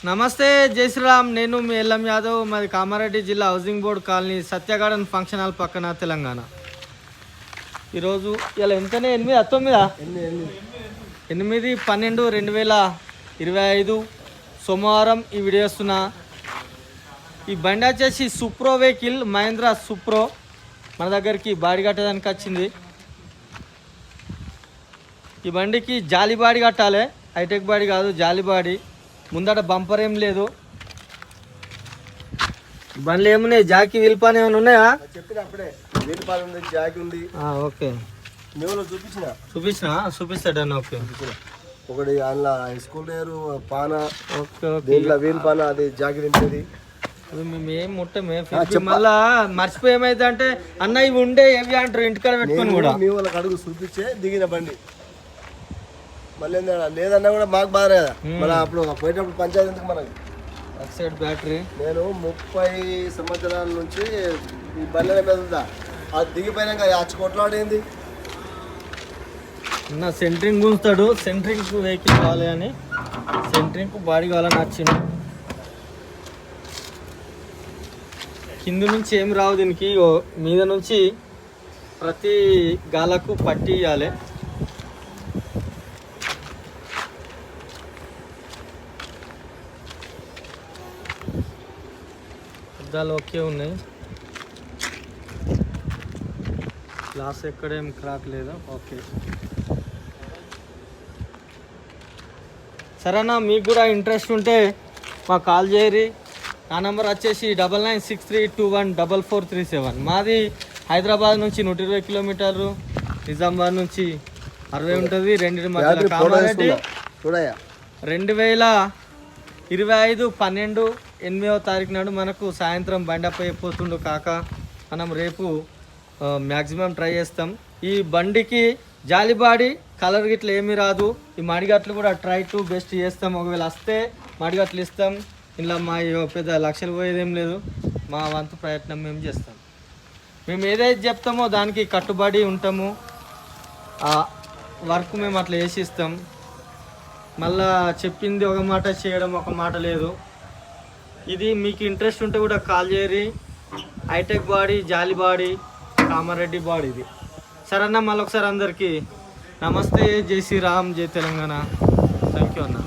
నమస్తే జై శ్రీరామ్. నేను మీ ఎల్ఎం యాదవ్. మాది కామారెడ్డి జిల్లా హౌసింగ్ బోర్డ్ కాలనీ సత్య గార్డెన్ ఫంక్షన్ హాల్ పక్కన తెలంగాణ. ఈరోజు ఇలా ఎంతనే 8/12/2025 సోమవారం ఈ వీడియో వస్తున్నా. ఈ బండి వచ్చేసి సుప్రో వెహికల్, మహేంద్ర సుప్రో మన దగ్గరికి బాడీ కట్టడానికి వచ్చింది. ఈ బండికి జాలి బాడీ కట్టాలి, హైటెక్ బాడీ కాదు, జాలి బాడీ. ముందట బంపర్ ఏం లేదు. బండ్లు ఏమున్నాయి, జాకీ వీల్పాన్ ఏమైనా ఉన్నాయా? చెప్పిన అప్పుడే వీల్పాన్ ఉంది, జాకీ ఉంది. ఓకే, చూపిస్తాడన్న. ఓకే, ఒకటి అందులో స్కూల్ లేరు పాన. ఓకే ఓకే, దీంట్లో వీల్ పాన, అది జాకీ తింటది. మేము ఏం ముట్టమే. మళ్ళా మర్చిపోయి ఏమైతే అంటే అన్న ఇవి ఉండే ఏవి అంటారు ఇంటికాడ పెట్టుకొని కూడా. మీ వాళ్ళకి అడుగు చూపించే దిగిన బండి. మళ్ళీ లేదన్నా కూడా మాకు బాగా కదా. మన అప్పుడు పోయేటప్పుడు పంచాయతీ ఎందుకు మనకి. సైడ్ బ్యాటరీ నేను 30 సంవత్సరాల నుంచి ఈ బండి మీద ఉందా. అది దిగిపోయినాక అచ్చి కొట్లాడేంది. అన్న సెంట్రింగ్ గుంచుతాడు, సెంట్రింగ్ వెహికల్ కావాలి అని, సెంట్రింగ్ బాడీ కావాలని వచ్చింది. కింద నుంచి ఏం రావు దీనికి, మీద నుంచి ప్రతి గాలకు పట్టి ఇవ్వాలి. అద్దాలు ఓకే ఉన్నాయి, గ్లాస్ ఎక్కడేం క్రాక్ లేదు. ఓకే సరేనా, మీకు కూడా ఇంట్రెస్ట్ ఉంటే మాకు కాల్ చేయరి. నా నెంబర్ వచ్చేసి 9963214437. మాది హైదరాబాద్ నుంచి 120 కిలోమీటర్లు, నిజామాబాద్ నుంచి 60 ఉంటుంది. రెండింటి మధ్యలో కామారెడ్డి. 2025 12/8 నాడు మనకు సాయంత్రం బండపై అయిపోతుండు కాక. మనం రేపు మ్యాక్సిమం ట్రై చేస్తాం. ఈ బండికి జాలిబాడి కలర్ గిట్ల ఏమీ రాదు. ఈ మడిగట్లు కూడా ట్రై టు బెస్ట్ చేస్తాం. ఒకవేళ వస్తే మడిగట్లు ఇస్తాం. ఇలా మా పెద్ద లక్షలు పోయేదేం లేదు. మా వంతు ప్రయత్నం మేము చేస్తాం. మేము ఏదైతే చెప్తామో దానికి కట్టుబడి ఉంటాము. ఆ వర్క్ మేము అట్లా వేసి ఇస్తాం. మళ్ళా చెప్పింది ఒక మాట, చేయడం ఒక మాట లేదు. ఇది మీకు ఇంట్రెస్ట్ ఉంటే కూడా కాల్ చేయరి. హైటెక్ బాడీ, జాలి బాడీ, కామారెడ్డి బాడీ ఇది. సరేనా, మళ్ళీ ఒకసారి అందరికీ నమస్తే, జై శ్రీరామ్, జై తెలంగాణ. థ్యాంక్ యూ అన్న.